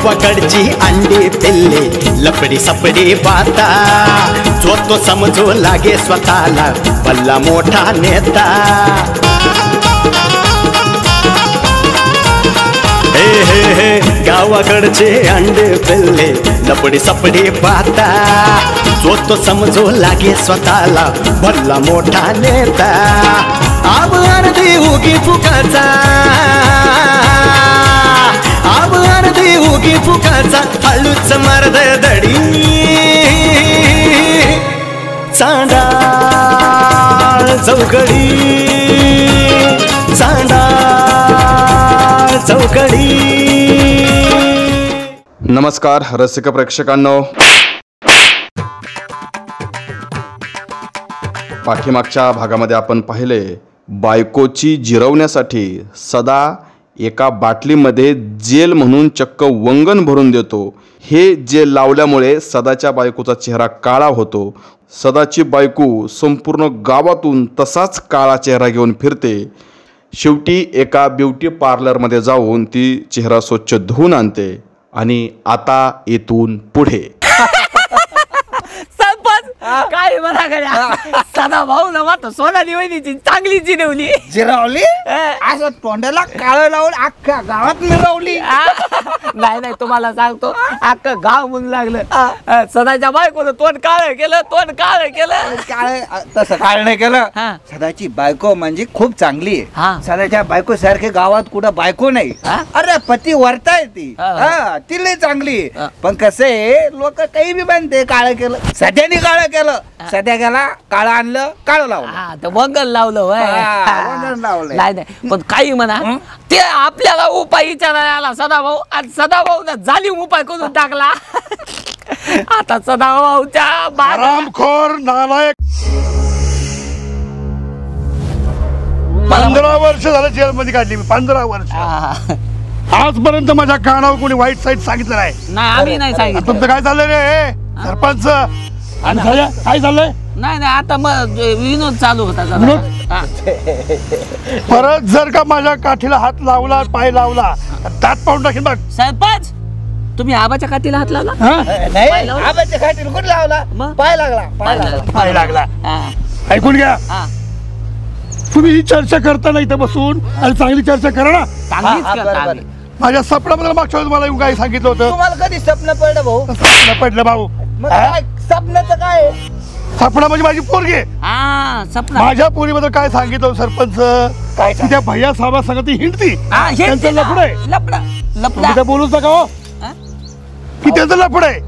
गावाकडची अंडी पिल्ले लपडी सपडी बाता जो तो समजू लागे स्वतःला भल्ला मोठा नेता हे हे हे गावाकडचे अंडे पिल्ले लपडी सपडी पाहता जो तो समजू लागे स्वतःला भल्ला मोठा नेता आब अर्धी उगी फुकाचा आब अर्धी उगी फुकाचा हळूच मर्द दडी चांडाळ चौकडी चांडाळ चौकडी. नमस्कार रसिक प्रेक्षकांनो, पाठीमागच्या भागामध्ये आपण पाहिले बायकोची जिरवण्यासाठी सदा एका बाटलीमध्ये जेल म्हणून चक्क वंगण भरून देतो. हे जेल लावल्यामुळे सदाच्या बायकोचा चेहरा काळा होतो. सदाची बायको संपूर्ण गावातून तसाच काळा चेहरा घेऊन फिरते. शेवटी एका ब्युटी पार्लरमध्ये जाऊन ती चेहरा स्वच्छ धुवून आणते. आणि आता येथून पुढे काय म्हणा गड्या सदा भाऊ ना मात्र सोनाली वहिनीची चांगली जिरवली जिरवली असं तोंडाला काळं लावून अख्ख्या गावात मिरवली. नाही नाही तुम्हाला सांगतो अख्खं गाव म्हणून लागलं सदाच्या बायकोनं तोंड काळं केलं तोंड काळं केलं. काळ तसं काळ नाही केलं. सदाची बायको म्हणजे खूप चांगली आहे. सदाच्या बायको सारखे गावात कुठं बायको नाही. अरे पती वरताय ती ती लय चांगली. पण कसं आहे लोक काही बी बनते काळं केलं सध्याने काळं केलं सध्या गेला काळं आणलं काळं लावलं वंगण लावलं लावलं. नाही नाही पण काही म्हणा ते आपल्याला उपाय विचारायला आला सदाभाऊ आणि सदाभाऊ ना जालीम उपाय करून टाकला. आता सदाभाऊच्या हरामखोर नालायक 15 वर्ष झालं जेलमध्ये काढली मी. 15 वर्ष आजपर्यंत माझ्या कानावर कोणी वाईट साईड सांगितलं नाही. आम्ही नाही सांगितलं. तुमचं काय चाललंय रे सरपंच आणि काय चाललंय? नाही नाही आता मग विनोद चालू होता. परत जर का माझ्या काठीला हात लावला पाय लावला दात पाहून टाकेन बघ. सरपंच तुम्ही आबाच्या काठीला हात लावला? नाही आबाच्या काठीला कुठं लावला पाय लागला पाय लागला. ऐकून घ्या तुम्ही ही चर्चा करता नाही तर बसून आणि चांगली चर्चा करा ना. माझ्या स्वप्नाबद्दल मागच्या वेळेस मला काही सांगितलं होतं. तुम्हाला कधी स्वप्न पडलं भाऊ? स्वप्न पडलं भाऊ. स्वप्नाचं काय? स्वप्न म्हणजे माझी पोरगी. माझ्या पोरीबद्दल काय सांगितलं सरपंच? काय त्या भैया साहेबा सांगत ती हिंडती त्यांचं लफड आहे. बोलूच नका हो की त्यांचं लफड आहे.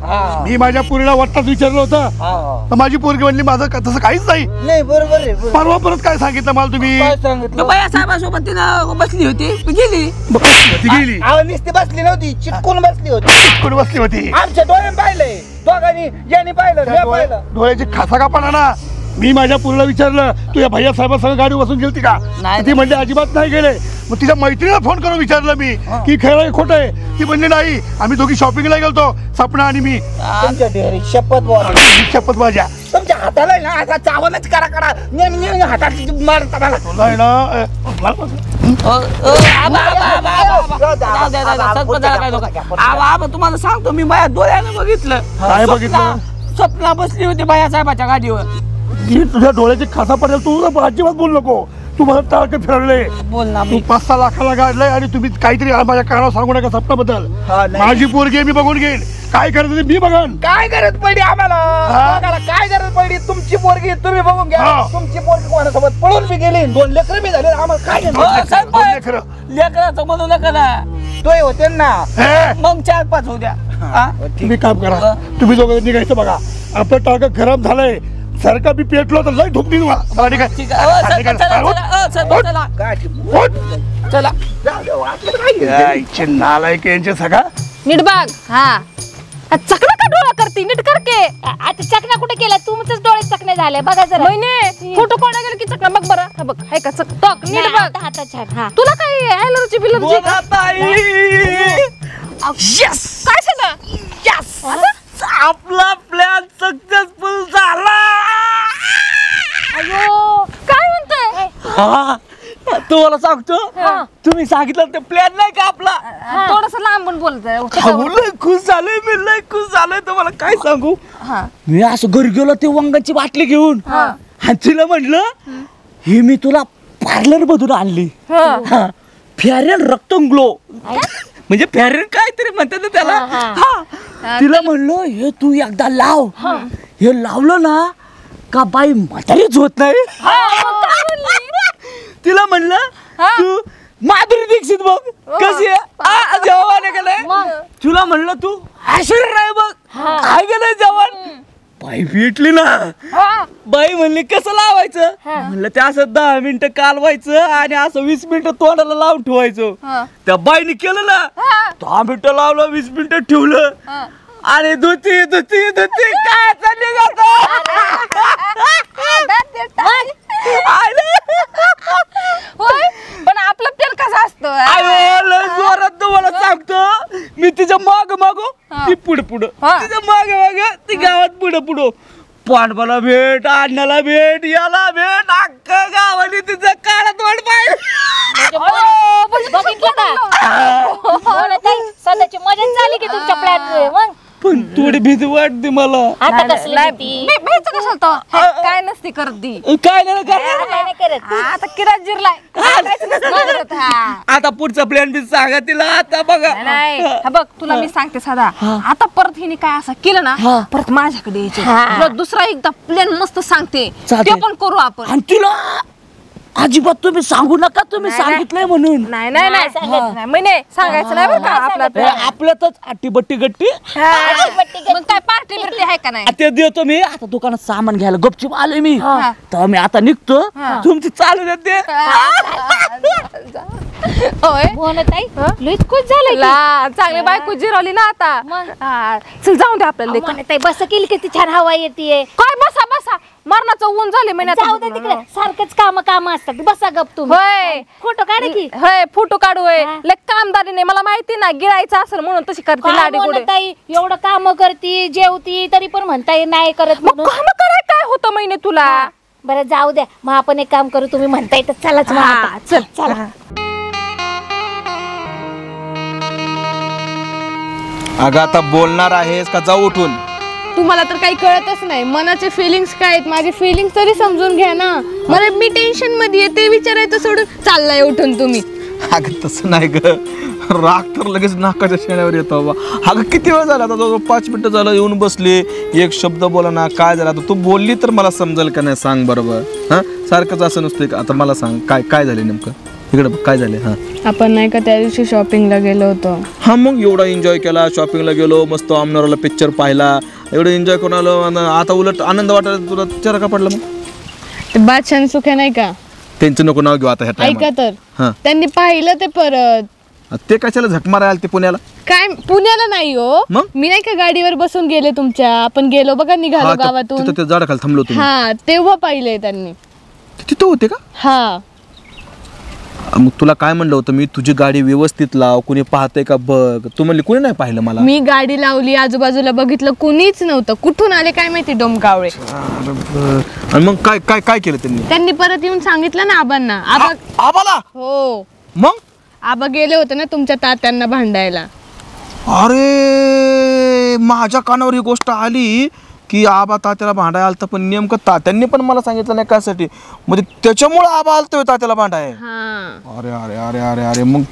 मी माझ्या पोरीला वाटताच विचारलं होतं तर माझी पोरगी म्हणली माझं तसं काहीच नाही. बरोबर आहे. परवा परत काय सांगितलं मला तुम्ही? भैया साहेबांसोबत तिनं बसली होती गेली गेली नुसती बसली नव्हती चिटकून बसली होती. चिटकून बसली होती. आमच्या डोळ्याने पाहिलंय दोघांनी ज्यांनी पाहिलं डोळ्याची खासा का पडा ना. मी माझ्या पुरीला विचारलं तू या भैया साहेबांसह गाडी बसून गेलती का? ती म्हणली अजिबात नाही गेले. मग तिच्या मैत्रिणीला फोन करून विचारलं मी की खरं आहे खोटं आहे? ती म्हणली नाही आम्ही दोघी शॉपिंगला गेलतो सपना आणि मी. शपथ माझ्या तुमच्या हाताला ना आता चावलच करा करा नेहमी हातात मारता तुम्हाला सांगतो मी माझ्या डोळ्यानं बघितलं. काय बघितलं? स्वप्ना बसली होती भैया साहेबाच्या गाडीवर. तुझ्या डोळ्याची खासा पडेल तू अजिबात बोलू नको. तू मला टाळके फिरवले. बोल ना. तू 5-6 लाखाला गाडलंय आणि तुम्ही काहीतरी माझ्या कानावर सांगू नका स्वप्नाबद्दल. माझी पोरगी मी बघून घेईन. काय करायचं ते मी बघन. काय गरज पडली आम्हाला? काय गरज पडली? तुमची पोरगी तुम्ही बघून घ्या. तुमची पोरगी कोणासोबत पळून बी गेली 2 लेकरं बी झाले. आम्हाला काय लेकराचं म्हणू नका ना. तोय होते ना मग 4-5 होऊ द्या. तुम्ही काम करा तुम्ही दोघं निघायचं बघा. आपलं टाळकं खराब झालंय. सारखा मी पेटलो तर लय धुकली नालायक यांचे सगळा नीट बघ. हा चकना का डोळा करते नीट करके. आता चकना कुठे केला? तुमचेच डोळे चकने झाले बघा जरा. महिने फोटो कोणा गेला की चकना बघ बरं. हा बघ हाय का चक टॉक नीट बघ. हाता छान. हा तुला काय ॲलर्जी बिलर्जी का? यस काय झालं? यस आपला प्लॅन सक्सेसफुल झाला. अयो काय म्हणतोय? तुम्हाला सांगतो तुम्ही सांगितलं ते प्लॅन नाही का आपला थोडस लांबून बोलतोय लय खुश झालोय मी, लय खुश झालोय. तुम्हाला काय सांगू, मी असं घरी गेलो ते वंगाची बाटली घेऊन आणि तिला म्हटलं ही मी तुला पार्लर मधून आणली, फेअर रक्तम ग्लो म्हणजे फेअर काहीतरी म्हणतात ना त्याला. तिला म्हणलं हे तू एकदा लाव, हे लावलं ना का बाई म्हातारीच होत नाही. तिला म्हणलं तू माधुरी दीक्षित बघ कशी आहे जेवण गेलंय. तुला म्हणलं तू ऐश्वर्या बघ काय गेलंय जेवण. बाई भेटली ना, बाई म्हणली कसं लावायचं, म्हणलं ते असं 10 मिनिटं कालवायचं आणि असं 20 मिनिटं तोंडाला लावून ठेवायचं. त्या बाईने केलं ना, 10 मिनिटं लावलं 20 मिनिटं ठेवलं आणि धुती धुती धुती काय चालली पण आपलं तेल कसं असतं जोरात तुम्हाला सांगतो मी तिच्या माग माग ती पुढे पुढं, तिच्या मागे माग ती गावात पुढे पुढं. पांडवाला भेट, अण्णाला भेट, याला भेट, अख्खा गावाने तिचं काढत वाट पाहिजे. सध्याची मजा झाली की तुमच्या प्लॅन. मग पण थोडी भीती वाटते मला. काय नसती करत ती, काय नाही करत. आता किरात जिरलाय. आता पुढचा प्लॅन बी सांगा तिला. आता बघा नाही बघ तुला मी सांगते साधा, आता परत हिने काय असं केलं ना परत माझ्याकडे यायचे. तुला दुसरा एकदा प्लॅन मस्त सांगते, ते पण करू आपण. आणि तुला अजिबात तुम्ही सांगू नका, तुम्ही सांगितलंय म्हणून. नाही नाही नाही सांगायचं नाही बरं का. आपल्यातच अट्टी बट्टी गट्टी मग काय पार्टी बिर्टी आहे का नाही. ते देतो मी. आता दुकानात सामान घ्यायला गपचूप आलोय मी, तर मी आता निघतो. तुमची चालू देते. खुश झालं, चांगली बायको जिरवली ना आता. चल जाऊन दे आपल्याला. बस केली किती छान हवा येते. काय बसा बसा, मरणाचं ऊन झाले महिन्यात. जाऊ दे तिकडे, सारखंच काम असतात. बसा गप तुम्ही. होय फोटो काढ की. होय फोटो काढू. लय कामदारी नाही, मला माहिती ना गिळायचं असेल म्हणून तशी करते लाडी गोडी. ताई एवढं काम करती जेवती तरी पण म्हणताय नाही करत म्हणून. काम कराय काय होतं महिने तुला. बरं जाऊ द्या, मग आपण एक काम करू. तुम्ही म्हणताय तर चलाच. चल चला. अगं आता बोलणार आहेस का जाऊ उठून. तुम्हाला तर काही कळतच नाही मनाचे फिलिंग्स काय आहेत. माझे फिलिंग्स तरी समजून घ्या ना. मला मी टेन्शन मध्ये आहे ते विचारायचं सोडून चाललाय उठून तुम्ही. अगं तसं नाही ग, राग तर लगेच नाकाच्या शेण्यावर येतो बाबा. अगं किती वेळ झाला आता, 5 मिनिटं झालं येऊन बसले, एक शब्द बोला ना. काय झालं आता, तू बोलली तर मला समजेल का नाही सांग बरोबर. हा सारखंच असं नसतं का. आता मला सांग काय काय झालं नेमकं, इकडे काय झालं. हा आपण नाही का त्या दिवशी शॉपिंगला गेलो होतो. हा मग एवढा एन्जॉय केला, शॉपिंगला गेलो, मस्त आमनावरला पिक्चर पाहिला, एवढं एन्जॉय करून आलो. आता उलट आनंद वाटायला तुला चेहरा का पडला. मग ते बादशाह सुखे नाही का, त्यांचं नको नाव घेऊ आता ह्या ऐका टाइमात. तर त्यांनी पाहिलं ते परत. ते कशाला झक मारायला ते पुण्याला. काय पुण्याला नाही हो, मग? मी नाही का गाडीवर बसून गेले तुमच्या. आपण गेलो बघा निघालो गावातून. तिथं झाडाखाली थांबलो तुम्ही. हा तेव्हा पाहिलंय त्यांनी. तिथं होते का. हा मग तुला काय म्हणलं होतं मी, तुझी गाडी व्यवस्थित लाव, कुणी पाहतंय का बघ. तू म्हणली कुणी नाही पाहिलं मला. मी गाडी लावली, आजूबाजूला बघितलं, कुणीच नव्हतं. कुठून आले काय माहिती डोमकावळे. आणि मग काय काय काय केलं त्यांनी. त्यांनी परत येऊन सांगितलं ना आबांना. आबाला हो मग आबा गेले होते ना तुमच्या तात्यांना भांडायला. अरे माझ्या कानावर ही गोष्ट आली की आबा तात्याला भांडायला आलता, पण नेमकं तात्यांनी पण मला सांगितलं नाही कासाठी. म्हणजे त्याच्यामुळे आबा आलतोय तात्याला भांडाय. अरे अरे अरे अरे अरे मग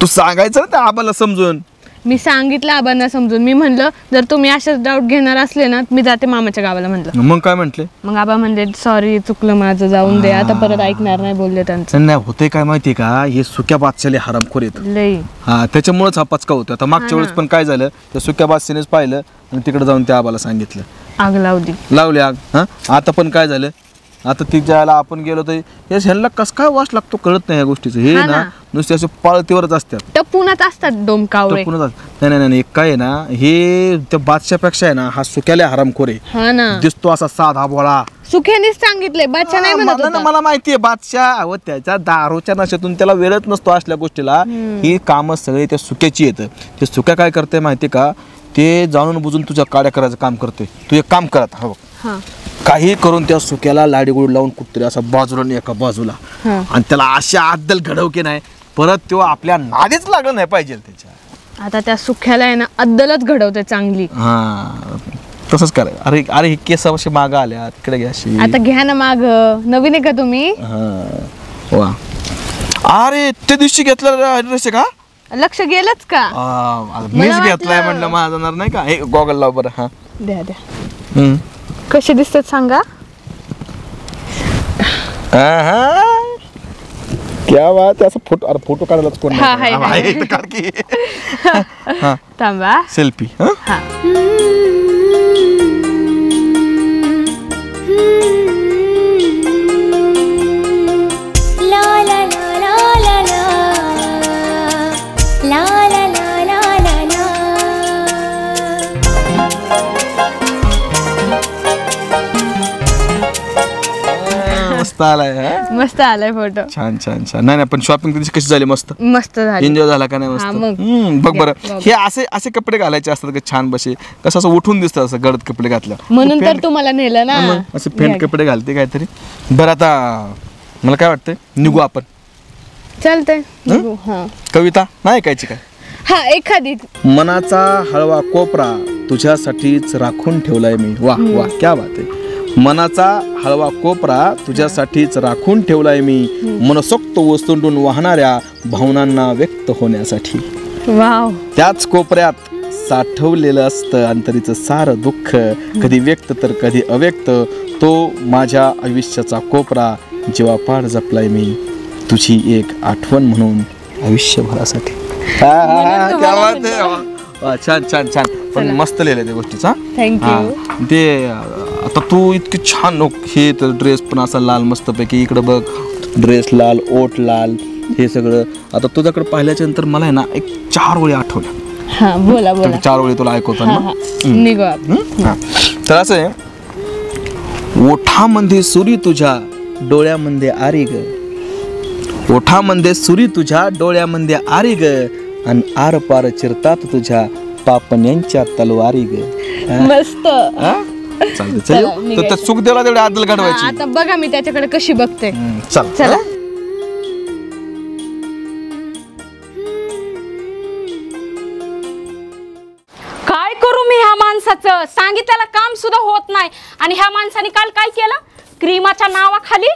तू सांगायचं ना त्या आबाला समजून. मी सांगितलं आबांना समजून. मी म्हणलं जर तुम्ही असेच डाऊट घेणार असले ना मी जाते मामाच्या गावाला म्हणलं. मग काय म्हंटले. मग आबा म्हणले सॉरी चुकलं माझं, जाऊन दे आता परत ऐकणार नाही बोलले त्यांचं. नाही होते काय माहितीये का, हे सुक्या बादशाले हरामखोर येत. लई हा त्याच्यामुळेच हा पचका होतो. आता मागच्या वेळेस पण काय झालं, त्या सुक्या बादशानेच पाहिलं आणि तिकडे जाऊन त्या आबाला सांगितलं, आग लावली आग. हा आता पण काय झालं, आता ती ज्याला आपण गेलो तर ह्यांना कस काय वास लागतो कळत नाही या गोष्टीचं. हे ना नुसते असे पाळतीवरच असतात. टपूनच असतात डोमकावळे. नाही नाही नाही काय आहे ना, हे त्या बादशापेक्षा आहे ना हा सुक्याला हरामखोर आहे. हा ना दिसतो असा साधा भोळा. सुख्यानेच सांगितलंय, बादशाह नाही म्हणत होता. मला माहितीये बादशाह व त्याच्या दारूच्या नशेतून त्याला वेळच नसतो असल्या गोष्टीला. ही कामं सगळी त्या सुक्याची येतं. ते सुक्या काय करते माहितीये का, ते जाणून बुजून तुझ्या काड्या करायचं काम करते. तू एक काम करत हो काही करून त्या सुक्याला लाडीगुडी लावून कुठतरी असा बाजूला एका बाजूला, आणि त्याला अशा अद्दल घडव की नाही परत तो आपल्या नादीच लागलं नाही पाहिजे त्याच्या. आता त्या सुख्याला आहे ना अद्दलच घडवते चांगली. हा तसंच कराय. अरे अरे केस असे माग आल्या तिकडे घ्या अशी. आता घ्या ना माग. नवीन आहे का तुम्ही? वा अरे त्या दिवशी घेतला ड्रेस का? लक्ष गेलंच का? मीच घेतलाय म्हणलं माझा जाणार नाही का. हे गॉगल लाव बरं. हा द्या द्या. कसे दिसतात सांगा. क्या बात आहे. असं फोटो अरे फोटो काढायलाच कोण थांबा. सेल्फी. मस्त आलाय फोटो. छान छान छान. नाही पण शॉपिंग कशी झाली? मस्त मस्त झाली. एन्जॉय झाला का नाही? मस्त. बघ बरं हे असे असे कपडे घालायचे असतात का छान बसे कसं असं उठून दिसतं असं गडद कपडे घातल्या म्हणून तर तुम्हाला नेलं ना. असे फेंट कपडे घालते काहीतरी. बरं आता मला काय वाटतंय निघू आपण. चालतंय. कविता नाही ऐकायची काय? हा एखादी. मनाचा हळवा कोपरा तुझ्यासाठीच राखून ठेवलाय मी. वा वा क्या बात आहे. मनाचा हळवा कोपरा तुझ्यासाठीच राखून ठेवलाय मी मनसोक्त वस्तूंतून वाहणाऱ्या भावनांना व्यक्त होण्यासाठी. वाव. त्याच कोपऱ्यात साठवलेलं असतं अंतरीचं सारं दुःख कधी व्यक्त तर कधी अव्यक्त. तो माझ्या आयुष्याचा कोपरा जीवापाड जपलाय मी तुझी एक आठवण म्हणून आयुष्यभरासाठी. छान छान छान. पण मस्त लिहिलंय त्या गोष्टीचा. थँक्यू. ते आता तू इतकी छान हे तर ड्रेस पण असा लाल मस्त पैकी इकडं बघ ड्रेस लाल ओठ लाल हे सगळं. आता तुझ्याकडे पाहिल्याच्या नंतर मला आहे ना एक 4 ओळी आठवल्या. हा बोला बोला. 4 ओळी तुला ऐकवतो ना. निघू. तर असं आहे. ओठामध्ये सुरी तुझ्या डोळ्यामध्ये आरी ग. ओठामध्ये सुरी तुझ्या डोळ्यामध्ये आरी ग आणि आर पार चिरतात तुझ्या पापण्यांच्या तलवारी ग. मस्त. चालतंय. तर सुख देवाला तेवढे आदल घडवायची. आता बघा मी त्याच्याकडे कशी बघते. चल चला. काय करू मी ह्या माणसाचं? सांगितलेलं काम सुद्धा होत नाही. आणि ह्या माणसाने काल काय केलं? क्रीमाच्या नावाखाली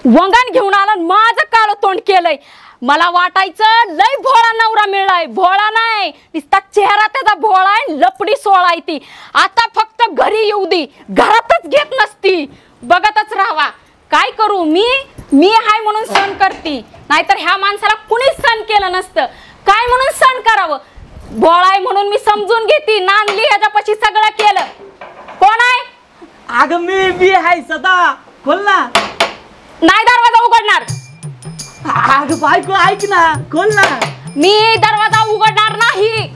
वंगान घेऊन आला माझं काळं तोंड केलंय. मला वाटायचं लय भोळा नवरा मिळालाय. भोळा नाही नुसता चेहरा त्याचा भोळा आहे. लपडी सोळाय ती. आता फक्त घरी येऊ दे. घरातच घेत नसती. बघतच राहावा. काय करू मी हाय म्हणून सण करते. नाहीतर ह्या माणसाला कुणीच सण केलं नसतं. काय म्हणून सण करावं? भोळाय म्हणून मी समजून घेते. नांदली ह्याच्यापाशी सगळं केलं. कोण आहे? अगं मी हाय सदा. खोल ना. नाही दरवाजा उघडणार. अगं बायको ऐक ना. खोल ना. मी दरवाजा उघडणार नाही.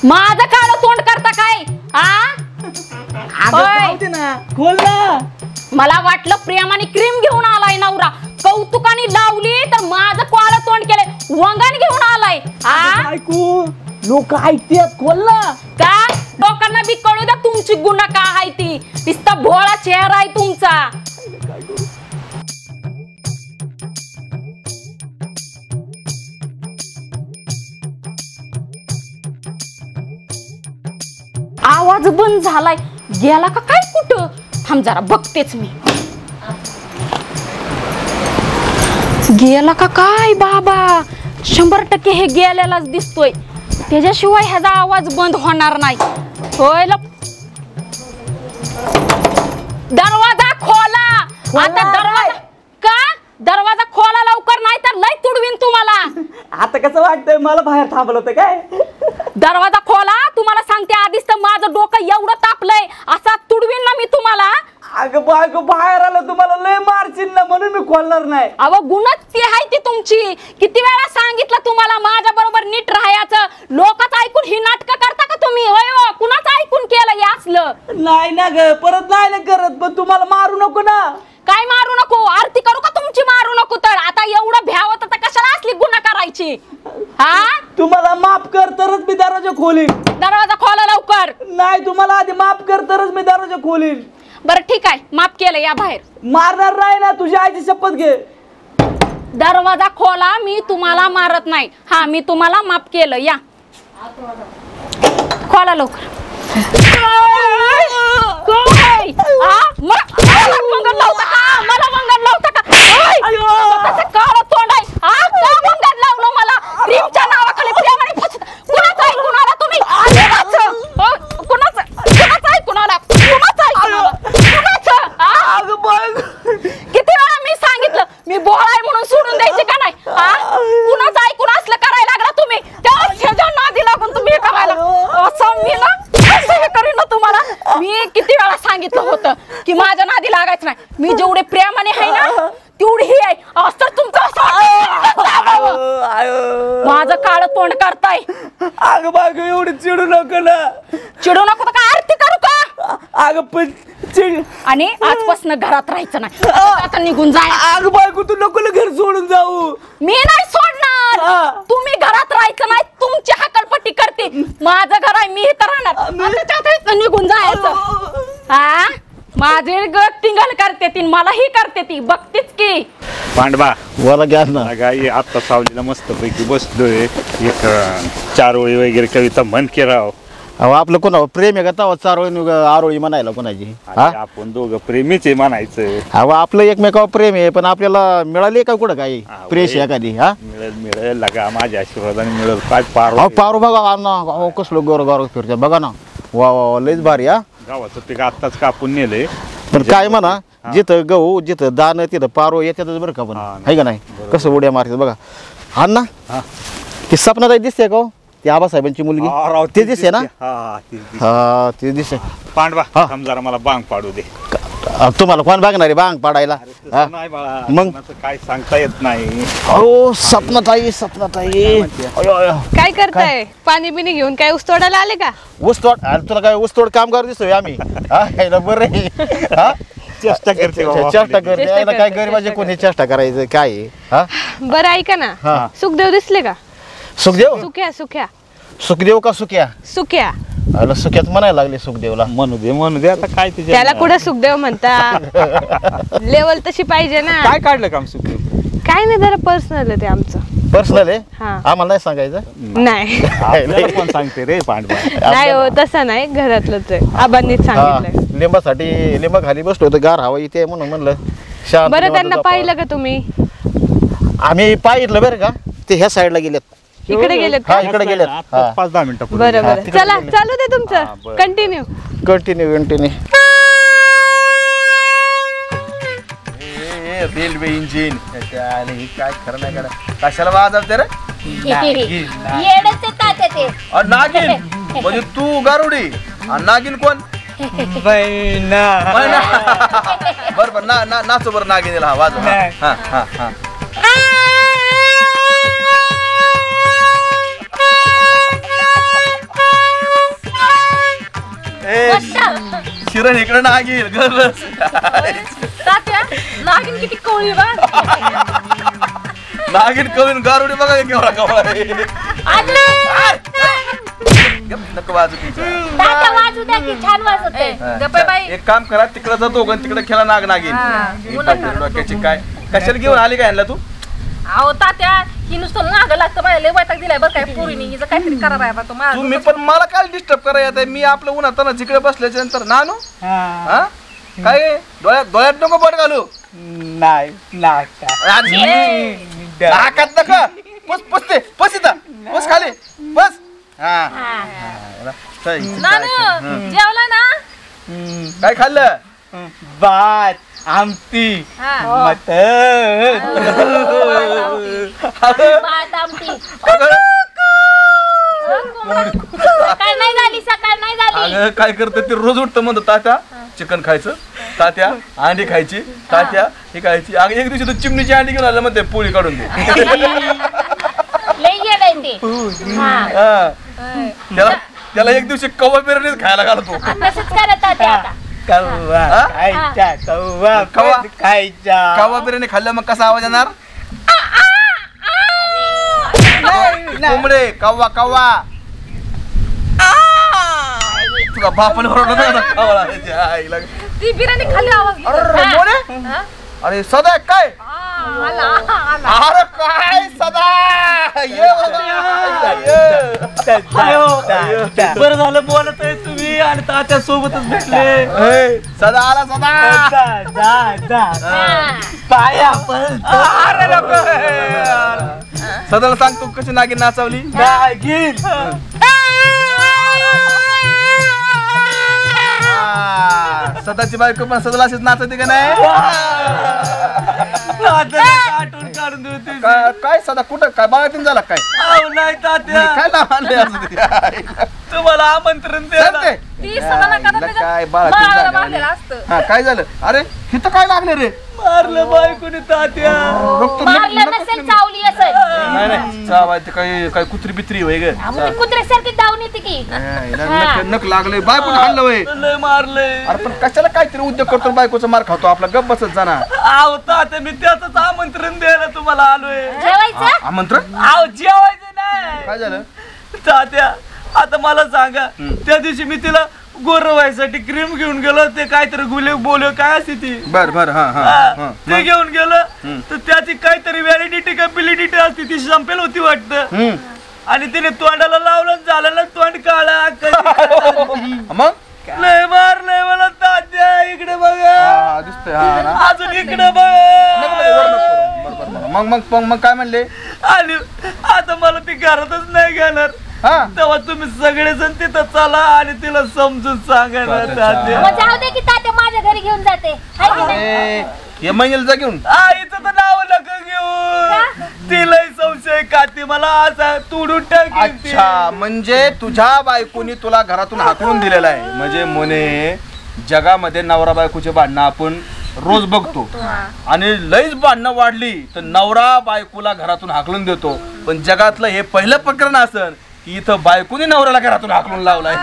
माझं काळं तोंड करता काय? खोल ना. मला वाटलं प्रेमाने क्रीम घेऊन आलाय नवरा. कौतुकाने लावली तर माझं काळं तोंड केलंय. वंगण घेऊन आलाय. बायको लोक ऐकतात. खोल ना. का लोकांना बी कळू द्या तुमची गुण का आहे ती. नुसता भोळा चेहरा आहे तुमचा. आवाज बंद झालाय. गेला का काय कुठं? थांब जरा बघतेच मी. गेला का काय बाबा? 100% हे गेलेलाच दिसतोय. त्याच्याशिवाय ह्याचा आवाज बंद होणार नाही. होय. दरवाजा खोला. आता दरवाजा का? दरवाजा खोला लवकर नाही तर लय तुडवीन तुम्हाला. आता कसं वाटतंय? मला बाहेर थांबलं होतं काय? दरवाजा खोला. तुम्हाला सांगते आधीच तर माझं डोकं एवढं तापलंय. असा तुडवीन ना मी तुम्हाला. अगं बायको बाहेर आलं तुम्हाला लय मारशील ना म्हणून मी खोलणार नाही. अहो गुणच ती आहे ती तुमची. किती वेळा सांगितलं तुम्हाला माझ्या बरोबर नीट राहायचं. लोकच ऐकून ही नाटकं करता का तुम्ही? होय हो. कुणाच ऐकून केलं हे असलं? नाही ना ग परत नाही ना करत. पण तुम्हाला मारू नको ना. काय मारू नको? आरती करू का तुमची? मारू नको. तर आता एवढं भ्यावत तर कशाला असली गुन्हा करायची? तुम्हाला माफ कर तरच मी दरवाजा खोलीन. दरवाजा खोला लवकर. नाही तुम्हाला आधी माफ कर तरच मी दरवाजा खोलीन. बरं ठीक आहे माफ केलं. या बाहेर. मारणार नाही ना. तुझ्या आईची शपथ घे. दरवाजा खोला. मी तुम्हाला मारत नाही. मी तुम्हाला माफ केलं. या. खोला लवकर. मला मंगल लावता का? काळं तोंड आहे. मंगल लावलं मला प्रेमच्या नावाखाली प्रेमाने फसत. कुणाचं आहे कुणाला तुम्ही? कुणाचं आहे कुणाला? किती वेळा मी सांगितलं मी बोळा आहे म्हणून सोडून द्यायचे का नाही? कुणाचं ऐकून असलं करायला लागला तुम्ही. त्या नादी लागून तुम्ही हे करायला असं मी ना असं हे करीन ना तुम्हाला. मी किती वेळा सांगितलं होतं की माझ्या नादी लागायचं नाही. मी जेवढे प्रेमाने आहे ना तेवढी ही आहे. असं तुमचं माझं काळं तोंड करताय. अगं बाग एवढी चिडू नको ना. चिडू नको तर काय आरती करू का? अगं पण चिड. आणि आजपासून घरात राहायचं नाही. आता निघून जा. अगं बायको तू नको ना घर सोडून जाऊ. मी नाही सोडणार. तुम्ही घरात राहायचं नाही. तुमची हकलपट्टी करते. माझं घर आहे मी इथं राहणार. निघून जायचं. हा माझे टिंगल करते ती मलाही करते ती बघतेच की. पांडवा बोला घ्या ना. गाई आता सावलीला मस्त पैकी बसलोय. एक 4 ओळी वगैरे कविता म्हण की राव. अहो आपलं कोणावर प्रेम आहे का तवा चारोळी आरोळी म्हणायला कोणाची? आपण दोघं प्रेमीच आहे म्हणायचं. अहो आपलं एकमेकावर प्रेम आहे पण आपल्याला मिळाली का कुठं काही प्रेस एखादी? हा मिळेल लगा माझ्या आशीर्वादाने मिळेल. काय पारो पारू बघा ना. अहो कसलं गोर गोर फिरते बघा ना. वा वा लयच भारी. हा गावाचं पीक आत्ताच कापून नेलंय. पण काय म्हणा जिथं गहू जिथं दान तिथं पारो येतातच बरं का. पण आहे का नाही कसं उड्या मारते बघा. हा ना ती सपनाताई दिसते का? ती आबासाहेबांची मुलगी ते दिसते ना? हा ते दिसते. पांडवा जरा मला बांग पाडू दे. तुम्हाला कोण बघणार आहे बांग पाडायला? नाही बाळा मग काय सांगता येत नाही. अहो सपनाताई सपनाताई काय करताय? पाणी बिनी घेऊन काय ऊस तोडायला आले का? ऊसतोड तुला काय ऊसतोड कामगार दिसतोय आम्ही? बरं चेष्टा करते चेष्टा करते काय गरीबाचे कोणी चेष्टा करायचं काय? बरं ऐका ना सुखदेव दिसले का? सुखदेव सुक्या सुक्या सुखदेव का सुक्या? सुक्या सुक्यात म्हणायला लागले सुखदेवला. म्हणू दे आता काय त्याला कुठं सुखदेव म्हणता? लेवल तशी पाहिजे ना. काय काढलं काम सुखदेव? काय नाही जरा पर्सनल आहे ते आमचं. पर्सनल आहे आम्हाला नाही सांगायचं. नाही पण सांगते रे पांडवा. नाही हो तसं नाही घरातलंच आहे. आबांनीच सांगितलंय. लिंबासाठी लिंबा खाली बसलो होतो गार हवा इथे म्हणून म्हणलं. बरं त्यांना पाहिलं का तुम्ही? आम्ही पाहिलं बरं का ते ह्या साईडला गेलेत. इकडे गेलेत का? इकडे गेलेत 5-10 मिनिटं. बरं बरं चला चालू दे तुमचं. कंटिन्यू रेल्वे इंजिन काय खरं नाही करा. कशाला वाजवते रे? नागिन म्हणजे तू गारुडी आणि नागिन कोण? बर नाचो बरं नागिनीला. हा वाजव. हा हा हा शिरण इकडे नागिन नागिन किती कवळी बा. नागिन कवीन गारुडी बघा केवढा कवळा नको वाजू. छान वाजवते. एक काम करा तिकडे जातो आणि तिकडे खेळा नाग नागिन. डोक्याची काय कशाला घेऊन आली काय तू? अहो तात्या ही नुसतं नाग लागतं माझ्या लय वैताग दिलाय बरं काय पोरीने हिचं काहीतरी करा बाय तुम्ही पण मला काय डिस्टर्ब करायचं? मी आपलं उन्हाताना जिकडे बसल्याच्या नंतर नानू काय डोळ्यात नको पट घालू. नाही नाकात नका बस. पसते पस इथं बस खाली बस. जेवला ना? काय खाल्लं? भात आमटी मटण. काय करते ते रोज उठतं म्हणतो तात्या चिकन खायचं, तात्या अंडी खायची, तात्या हे खायची. एक दिवशी तू चिमणीची अंडी घेऊन आला म्हणते पोळी काढून दे. त्याला एक दिवशी कवा बिर्याणीच खायला घालतो. कवा बिर्याणी खाल्ल्या मग कसा आवाज येणार? कोंबडे कव्वा कव्वा. तुला बापाने ती बिर्याणी खाल्ली आवाज. अरे सदा काय? अरे काय सदा बरं झालं बोलत आहे तुम्ही आणि तात्या सोबतच भेटले. सदा आला सदा. पाया पण सदाला सांग तू कशी नागिन नाचवली. नागिन सदाची बायको पण सदाला अशीच नाचते का नाही. आठवण काढून देते. काय सदा कुठं काय बाळातीन झाला काय. नाही तात्या काय नाव आणलंय असं तुम्हाला आमंत्रण द्यायला. काय बाळातीन हा काय झालं. अरे इथं काय लागले रे. मारलं बायकोने तात्या. मारलं नसेल चावली असेल. नाही नाही चावाय ते काय कुत्री बित्री होय ग. कुत्र्यासारखी धावून येते की नक लागले बायकोने हाणलं होय. लय मारले. अरे पण कशाला काहीतरी उद्योग करतो बायकोचा मार खातो आपला गप बसत जाणार. आहो तात्या मी त्याच आमंत्रण द्यायला तुम्हाला आलोय. जेवायचं आमंत्रण. आहो जेवायचं नाही. काय झालं तात्या आता मला सांगा त्या दिवशी मी तिला गोरवायसाठी क्रीम घेऊन गेलो. ते काहीतरी गुले बोल काय असते ती. बर बर हा ते घेऊन गेलं तर त्याची काहीतरी व्हॅलिडिटी का व्हॅलिडिटी असते ती संपेल होती वाटतं. आणि तिने तोंडाला लावलं झालं ना तोंड काळा. मग लय मारलंय मला तात्या. इकडे बघा दिसतंय. अजून इकडे बघा. मग मग मग मग काय म्हणले. आणि आता मला ती घरातच नाही घेणार. तेव्हा तुम्ही सगळेजण तिथं चला आणि तिला समजून सांगा ना तात्या. जाऊ दे की तात्या माझ्या घरी घेऊन जाते. हे महिन्याला जा घेऊन. आईचं तर नाव नका घेऊ. तिलाही संशय का ती मला असा तोडून टाकेल. अच्छा म्हणजे तुझ्या बायकोनी तुला घरातून हाकलून दिलेला आहे. म्हणजे मोने जगामध्ये नवरा बायकोचे भांडणं आपण रोज बघतो आणि लईच भांडणं वाढली तर नवरा बायकोला घरातून हाकलून देतो. पण जगातलं हे पहिलं प्रकरण असन की इथं बायकोनी नवऱ्याला घरातून हाकलून लावलाय.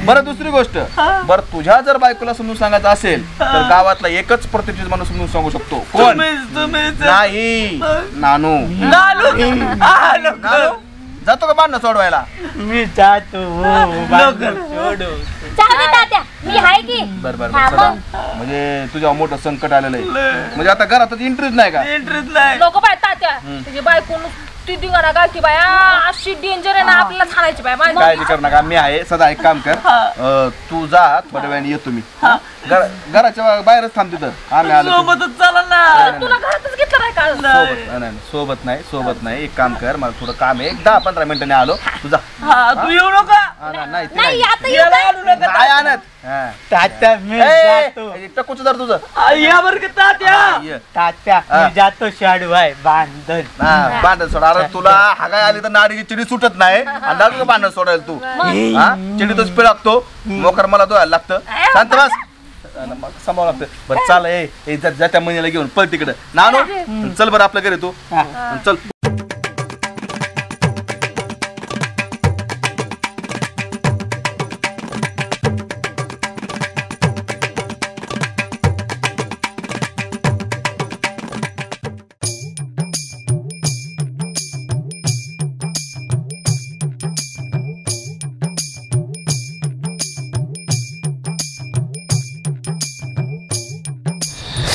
बरं दुसरी गोष्ट बरं तुझ्या जर बायकोला समजून सांगायचं असेल तर गावातला एकच प्रतिष्ठित माणूस समजून सांगू शकतो. कोण. नाही नानू. जातो का भांडणं सोडवायला. मी जातो सोडू. मी आहे की. बर बर म्हणजे तुझ्या मोठं संकट आलेलं आहे. म्हणजे आता घरात इंटरेस्ट नाही का. इंटरेस्ट नाही. नको बाय तात्या तुझी बायको ती दिवाना गाठी बाया अशी डेंजर आहे ना आपल्याला छाणायची बाय. काळजी कर नका मी आहे सदा. एक काम कर तू जा थोड्या वेळाने येतो मी. घराच्या बाहेरच थांब तिथं. आम्ही आलो सोबतच चला ना. तुला घरातच घेतलं नाही का. सोबत नाही एक काम कर मला थोडं काम आहे. 10-15 मिनिटांनी आलो तुझा. तू येऊ नका. नाही आता आणत तात्या मी जातो. टकूच जर तुझं या बरं का तात्या. तात्या मी जातो शाडू आहे बांधण सोडा. अरे तुला हागाय आली तर नाडीची चिडी सुटत नाही आणि लागलं का बांधण सोडायला तू. चिडीतच पिळ लागतो. मोकर मला धुवायला लागतं. शांत बस. सांभाळ लागतं. बरं चाल जा त्या महिन्याला घेऊन पळ तिकडं. नानू चल बरं आपल्या घरी तू चल.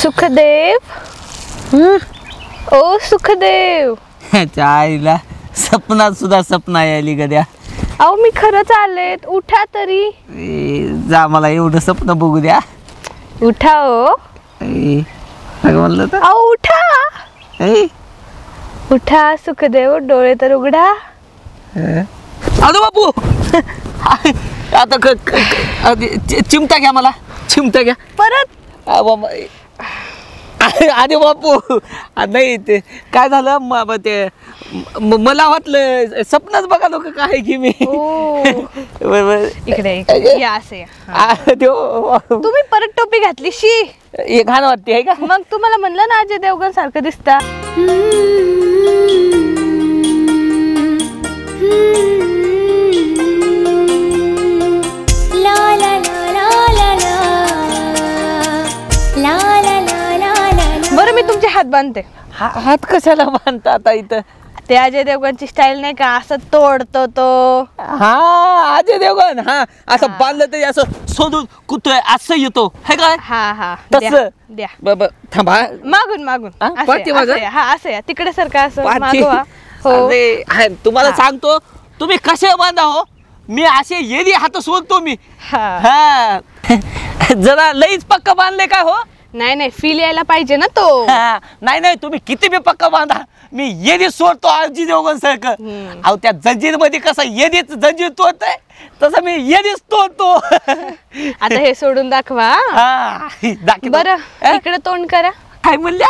सुखदेव. ओ सुखदेव. आईला सपनात सुद्धा सपना यायली गड्या. अहो मी खरंच आलेत. उठा तरी. जा मला एवढं स्वप्न बघू द्या. उठा ओ. म्हणलं तर अहो उठा. उठा सुखदेव डोळे तर उघडा. अरे बापू आता चिमटा घ्या मला. चिमटा घ्या परत. अरे बापू नाही ते काय झालं ते मला वाटलं स्वप्नच बघा लोक काय की मी. इकडे या असे. तुम्ही परत टोपी घातली शी. हे घाण वाटते आहे का. मग तुम्हाला म्हणलं ना अजय देवगण सारखं दिसता. बरं मी तुमचे हात बांधते. हात कशाला बांधता आता इथं. ते अजय देवगणची स्टाईल नाही का असं तोडतो तो. हा अजय देवगण. हा असं बांधलं तरी असं सोडून कुतोय असं येतो है का. हा तसं द्या. थांबा मागून मागून पाठी मागं? हा असं या तिकडे सारखं असं मागवा. तुम्हाला सांगतो तुम्ही कसे बांधा हो, मी असे येदी हात सोडतो मी. हा जरा लईच पक्का बांधले काय हो. नाही नाही फील यायला पाहिजे ना तो. नाही नाही तुम्ही किती बी पक्का बांधा, मी येदी सोडतो अजय देवगण सारखं. अहो त्या जंजीर मध्ये कसं येदीच जंजीर तोडतंय तसं मी येदीच तोडतो. आता हे सोडून दाखवा. बरं इकडे तोंड करा. काय म्हणल्या.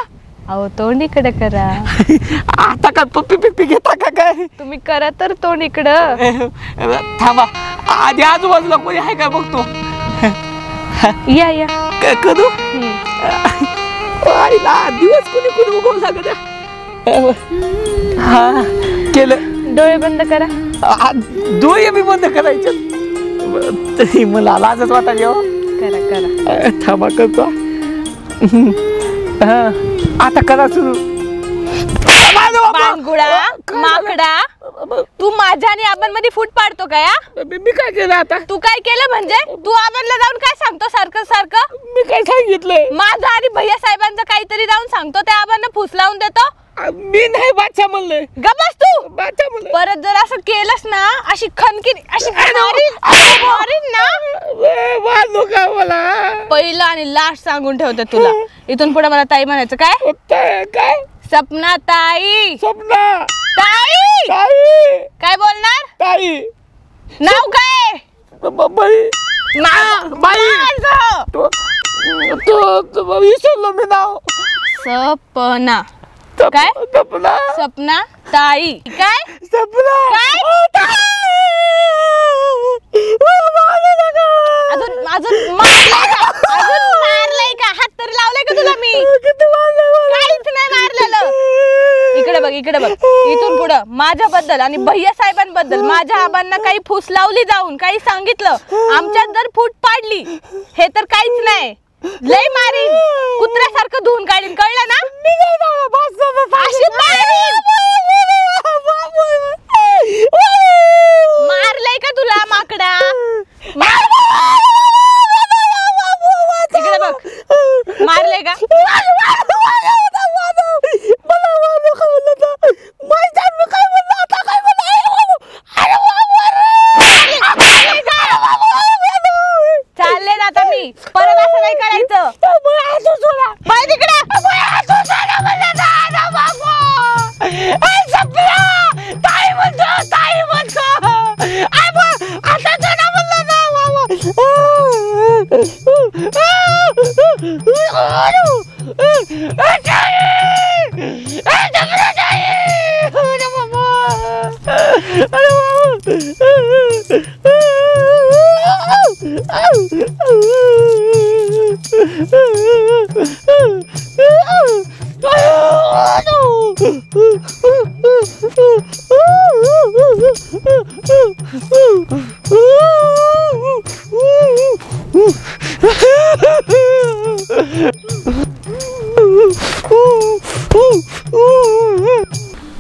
अहो तोंड इकडे करा. आता काय पप्पी पिप्पी घेता का काय. तुम्ही करा तर तोंड इकडं. थांबा आधी आजूबाजूला कोणी आहे काय बघतो. या या करू दिवस कोणी कोणी उगवून लागत. हा केलं. डोळे बंद करा. डोळे बी बंद करायचे तरी मला लाजच वाटायला. करा करा. थांबा करतो. आता करा सुरू. मांगुळा माकडा तू माझ्या आणि आबां मध्ये फूट पाडतो का. या मी काय केलं आता. तू काय केलं म्हणजे तू आबांना जाऊन काय सांगतो सारखं सारखं. मी काय सांगितलंय. माझं आणि भैया साहेबांचं काहीतरी जाऊन सांगतो त्या आबांना फूस लावून देतो. मी नाही बादशा म्हणलंय. गप्प तू बादशा म्हणलं. परत जर असं केलंस ना अशी खनकी अशी मारीन ना. मला पहिलं आणि लास्ट सांगून ठेवते तुला. इथून पुढे मला ताई म्हणायचं काय. काय सपना ताई. सपना ताई. काय बोलणार. ताई नाव काय. बाई विसरलो मी नाव. सपना काय. सपना सपना ताई काय. सपना काय. अजून अजून मारलंय का. हात तरी लावलाय का तुला मी. काहीच नाही मारलेलं. इकडे बघ इकडे बघ. इथून पुढं माझ्याबद्दल आणि भैया साहेबांबद्दल माझ्या आबांना काही फूस लावली जाऊन काही सांगितलं आमच्यात जर फूट पाडली हे तर काहीच नाही. लय मारीन कुत्र्यासारखं धुवून काढीन कळलं ना. मारलंय का तुला माकडा. इकडे बघ मारलंय का. चालले ना आता मी परत असं नाही करायचं.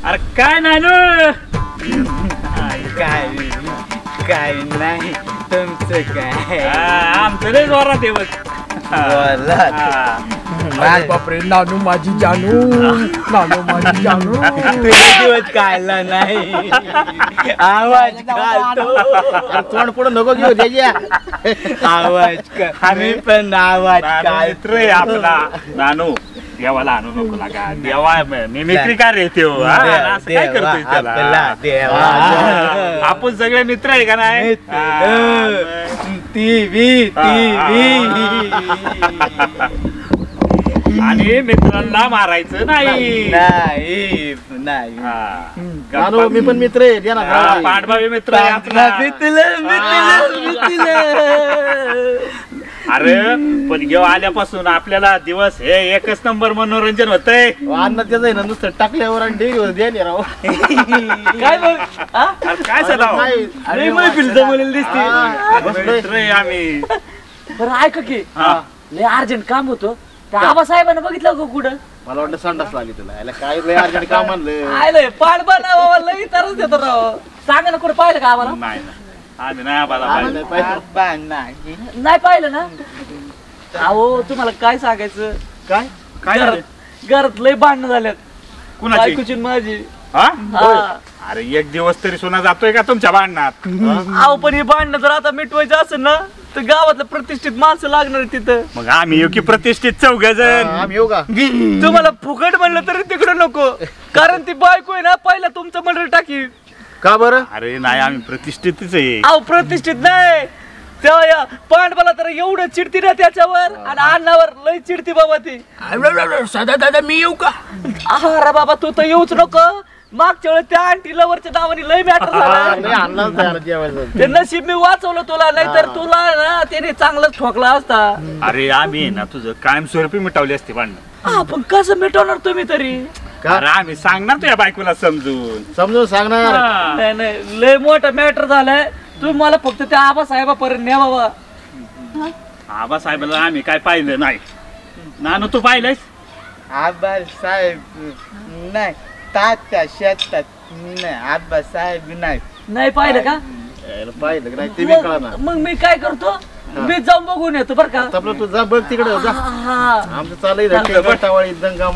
अरे काय नानू. काय काय नाही तुमचं काय. आमचं लय जोरात आहे बघ. बापरे नानू माझी जानू. नानू माझी जानू. दिवस काढला नाही. आवाज काढतो. तोंड पुढे नको घेऊ त्याच्या. आवाज आम्ही पण आवाज काढतोय आपला. नानू देवाला आणू नको लागा. देवा मिमिक्री का रे त्यो. असं काय करतोय त्याला. आपण सगळे मित्र आहे का नाही. आणि मित्रांना मारायचं नाही. नाही नाही मी पण मित्र आहे. पांडभावी मित्र आहे आपला. अरे पण घेऊ आल्यापासून आपल्याला दिवस हे एकच नंबर मनोरंजन होतंय. अन्न त्याचं आहे ना नुसतं टाकल्यावर आणि डेअरीवर द्यायला राव. काय बघ काय सदाव दिसते आम्ही. बरं ऐका की लय अर्जंट काम होतं. त्या आबासाहेबांना बघितलं का कुठं. मला वाटतं संडास लागली तुला. याला काय लय अर्जंट काम म्हणलं. आलंय पाड बाबा लई तरच देतो राव. सांगा ना कुठं पाहिलं का आम्हाला. नाही आधी नाही नाही पाहिलं ना. अहो तुम्हाला काय सांगायचं. काय काय घरात लय भांडणं झाल्यात. कुणाची बायकोची माझी. हा अरे एक दिवस तरी सोना जातोय का तुमच्या भांडणात? अहो पण हे भांडणं जर आता मिटवायचं असेल ना तर गावातलं प्रतिष्ठित माणसं लागणार तिथं. मग आम्ही येऊ की प्रतिष्ठित 4 जण? आम्ही येऊ का? तुम्हाला फुकट म्हणलं तरी तिकडे नको, कारण ती बायको आहे ना पहिला तुमचं मंडळ टाकी. का बरं? अरे नाही आम्ही प्रतिष्ठितच आहे. अहो प्रतिष्ठित नाही, त्या पांडवाला तर एवढं चिडती ना त्याच्यावर, आणि अण्णावर लय चिडती बाबा ती. सदा दादा मी येऊ का? अरे बाबा तू तर येऊच नको. मागच्या वेळेस त्या आंटी लवरच्या नावाने लय मॅटर झाला. ते नशीब मी वाचवलं तुला, नाहीतर तुला ना त्याने चांगलंच ठोकला असता. अरे आम्ही ना तुझं कायमस्वरूपी मिटवली असते भांडणं. पण कसं मिटवणार तुम्ही तरी? अरे आम्ही सांगणार तुझ्या बायकोला समजून सांगणार. नाही नाही लय मोठं मॅटर झालंय. तुम्ही मला फक्त त्या आबासाहेबापर्यंत न्या बाबा. आबासाहेबाला आम्ही काय पाहिलं नाही. नानू तू पाहिलंयस? आबासाहेब नाही, तात्या शेतात नाही, आबासाहेब नाही पाहिलं का? पाहिलं नाही ते बी कळणार. मग मी काय करतो, मी जाऊन बघून येतो बरं का. आपलं तू जा बघ तिकडे जा. आमचं चालू दंगा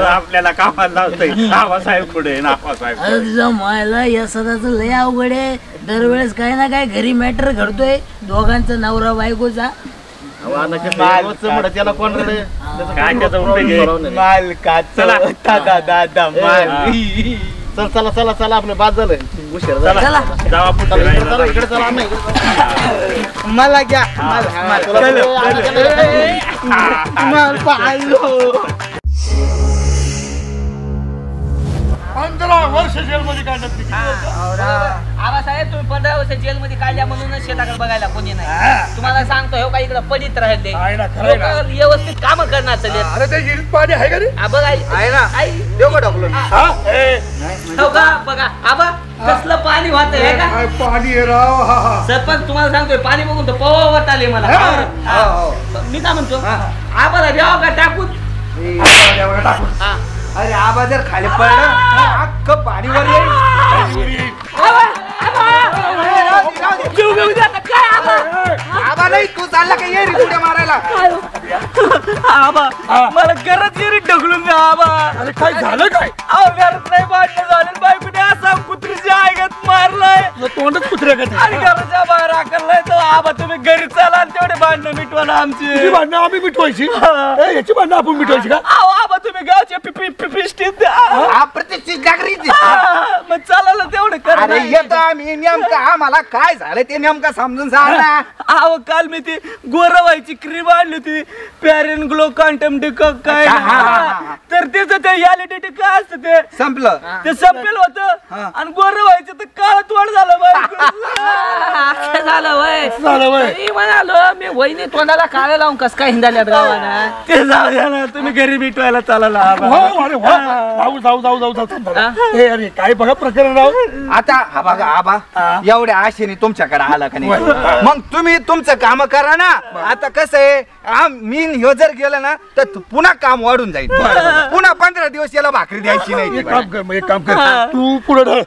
आपल्याला कामाला लावतोय आबासाहेब पुढे ना आबासाहेब. जमायला या सदाचं लय अवघड आहे. दरवेळेस काही ना काय घरी मॅटर घडतोय दोघांचा नवरा बायकोचा. त्याला कोण काय त्याचा उपयोग आहे? चला दादा चल चला चला चला आपलं बाद झालं. उशीर झाला. चला जाऊ आपण फिरायला. इकडे चला नाही मला घ्या मला पाहिलो. 15 वर्ष जेलमध्ये काढण्यात. आबासाहेब तुम्ही 15 वर्ष जेलमध्ये काढल्या म्हणूनच शेताकडे बघायला कोणी नाही. तुम्हाला सांगतो हे का इकडे पडित राहिले व्यवस्थित काम करणार चालेल. अरे ते विहिरीत पाणी आहे का रे? बघा आहे ना, देऊ का ढकलून? बघा आबा कसलं पाणी वाहत आहे का? काय पाणी आहे राव. सरपंच तुम्हाला सांगतोय पाणी बघून तर पवावत आले मला. मी काय म्हणतो आबाला द्यावं का टाकून? अरे आबा जर खाली पडलं अख्खं पाणीवर येईल. आबा नाही, तू चालला का ये रे उड्या मारायला. आबा मला घरात गेली ढकलून द्या आबा. अरे काय झालं काय? अहो घरात नाही भांडणं झालं, बायकोने असा कुत्रीच्या आईगत मारलाय, तोंडच कुत्र्या आणि घराच्या बाहेर आकललाय. तर आबा तुम्ही घरी चला आणि तेवढे भांडणं मिटवा ना आमची. भांडणं आम्ही मिटवायची? याची भांडणं आपण मिटवायची का? अहो आबा तुम्ही गावचे पिस्टीत द्या. प्रतिष्ठित नागरिक. मग चला ना तेवढं कर. अरे येतो आम्ही नेमकं, आम्हाला काय झालं ते नेमकं समजून सांग ना. अहो काल मी ती गोरवायची क्रीम आणली होती, पॅरेन ग्लो क्वांटम डिक काय, तर त्याचं ते यालिटी काय असतं ते संपलं, ते संपेल होतं, आणि गोरवायचं तर काळ तोंड झालं बाई. झालं वय झालं म्हणालो मी वहिनी तोंडाला काळे लावून कस काय हिंडाल्यात गावाला. ते जाऊ द्या ना, तुम्ही घरी मिटवायला चालला. अरे जाऊ जाऊ जाऊ जाऊ जाऊ. अरे काय बघा प्रकरण राव. आता हा बघा आबा एवढ्या आशेने तुमच्याकडे आला का नाही, मग तुम्ही तुमचं काम करा ना. आता कसं आहे, मी ह्यो जर गेलं ना तर पुन्हा काम वाढून जाईल. पुन्हा 15 दिवस याला भाकरी द्यायची नाही. एक काम कर तू पुढे ढळ.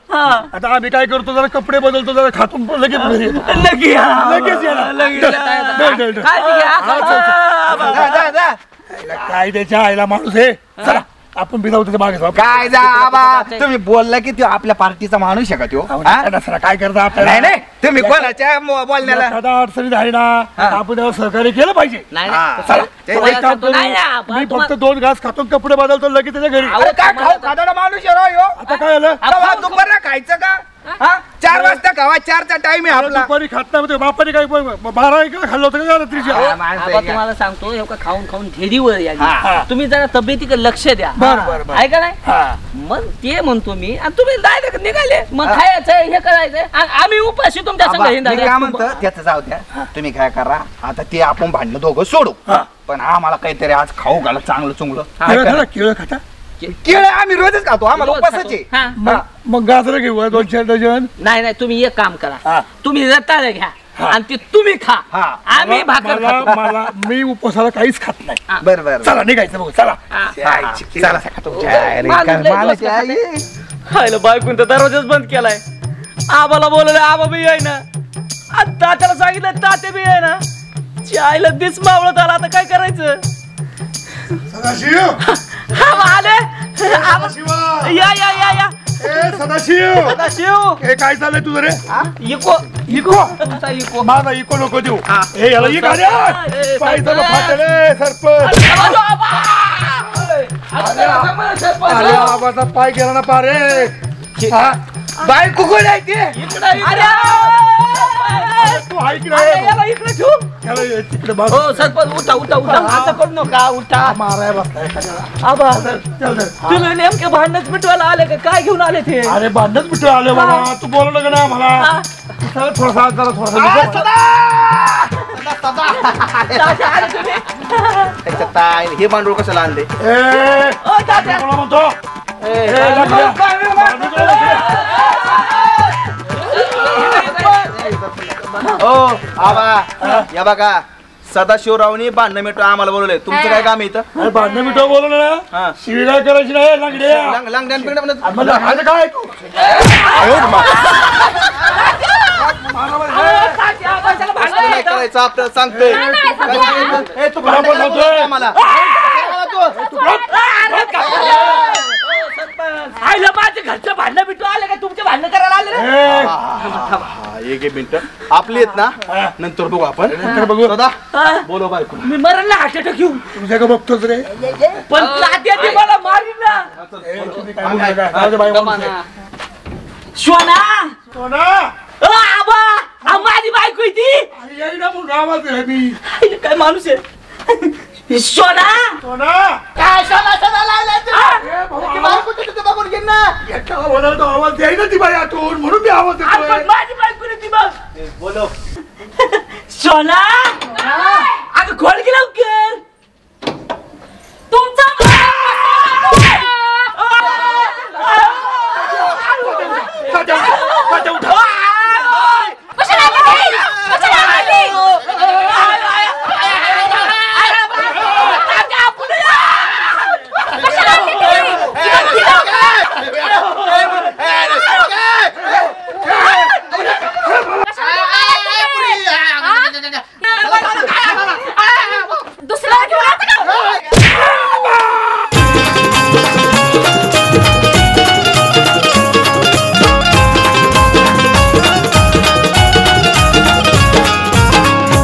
आता आम्ही काय करतो, जरा कपडे बदलतो, जरा खातून लगेच घरी येतो. लगेच काय त्याच्या आईला माणूस आहे. चला आपण बिजाऊ त्याच्या मागे. काय जा आबा, तुम्ही बोलला की तो आपल्या पार्टीचा माणूस आहे का तो? काय करता आपल्याला? नाही नाही, तुम्ही कोणाच्या बोलण्याला अडचणीत आहे ना, आपण त्याला सहकार्य केलं पाहिजे. मी फक्त 2 घास खातो, कपडे बदलतो, लगेच त्याच्या घरी. काय खाऊ खादाडा माणूस आहे रो. आता काय आलं, दुपारला खायचं का? 4 वाजता खावा, 4चा टाइम आहे आपला. दुपारी खात नाही बापाने काय 12 का खाल्लं होतं का रात्रीच्या? तुम्हाला सांगतो हे का खाऊन खाऊन ढेरीवर या. तुम्ही जरा तब्येतीकडे लक्ष द्या. बरं आहे का नाही? मग ते म्हणतो मी, आणि तुम्ही डायरेक्ट निघाले. मग खायचं हे करायचं, आम्ही उपाशी तुमच्या संग हिंडायचं. काय म्हणतो त्याचं जाऊ द्या, तुम्ही काय करा आता, ते आपण भांडणं दोघं सोडू, पण आम्हाला काहीतरी आज खाऊ घाला चांगलं चुंगलं. केळं खाता? केळं आम्ही रोजच खातो, आम्हाला उपासाचे. मग गाजर घेऊ 2-4 डझन. नाही तुम्ही एक काम करा, तुम्ही रताळ घ्या आणि ते तुम्ही खा, आम्ही भाकर खातो. मला मी उपवासाला काहीच खात नाही. बरं चला निघायचं बघू. चला बायकून तर दरवाजाच बंद केलाय. आबाला बोलवलं, आबा बी आहे ना, तात्याला सांगितलं तात्या बी आहे ना. आईला दिस मावळत आला, आता काय करायचं? आले या या या या सदाशिव हे काय चाललंय तुझं रे? इको इको तुमचा इको माझा इको नको देऊ. हे याला इक आल्या पायचा फाटले सरपंच. अरे आबाचा पाय गेला ना पारे. बायको कोण आहे ते? तू ऐक ना इकडे ठेवू तिकडे बस. हो सरपंच उठा उठा उठा असं करू नका उठा. माराय बसलाय आबा तुम्ही नेमके भांडणच मिटवायला आले का काय घेऊन आले ते? अरे भांडणच मिटू आले बाबा. तू बोलवलं का ना मला थोडासा हे मांडूळ कशाला आणले? म्हणतो हो आबा या बघा सदाशिवरावनी भांडण मिटवा आम्हाला बोलवलंय. तुमचं काय काम आहे इथं? भांडण मिटवा बोलवलं ना. शिवीगाळ करायची नाही काय तू करायचं आपल्याला सांगतोय. आईला माझ्या घरचं भांडण मिटवा आले का तुमचे भांडण करायला आले? एक मिनिट आपली आहेत ना नंतर बघू आपण. नंतर बघू दादा बोलो बायको. मी मरण ना हार्ट अटॅक घेऊन तुझ्या का बघतोच रे. पण तात्या ते मला मारीन ना. शोना आबा माझी बायको ती काय माणूस आहे. शोना काय आवाज द्याय ना ती बाई आतून म्हणून मी आवाज देतोय. माझी बायको ती बघ बोलो. शोना अगं खोल की लवकर. तुमचा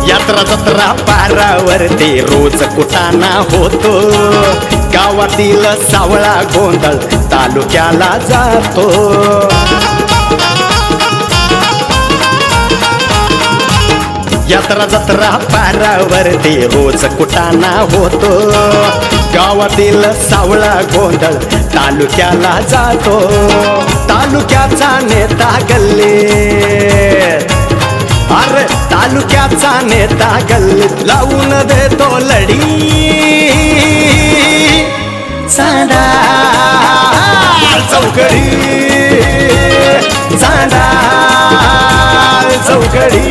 यात्रा जत्रा पारावरती रोज कुटाणा होतो. गावातील सावळा गोंधळ तालुक्याला जातो. यात्रा जत्रा पारावरती रोज कुटाणा होतो. गावातील सावळा गोंधळ तालुक्याला जातो. तालुक्याचा नेता गल्लीत अरे तालुक्याचा नेता गल्लीत लावून देतो लढी. चांदा चौकडी चांदा चौकडी.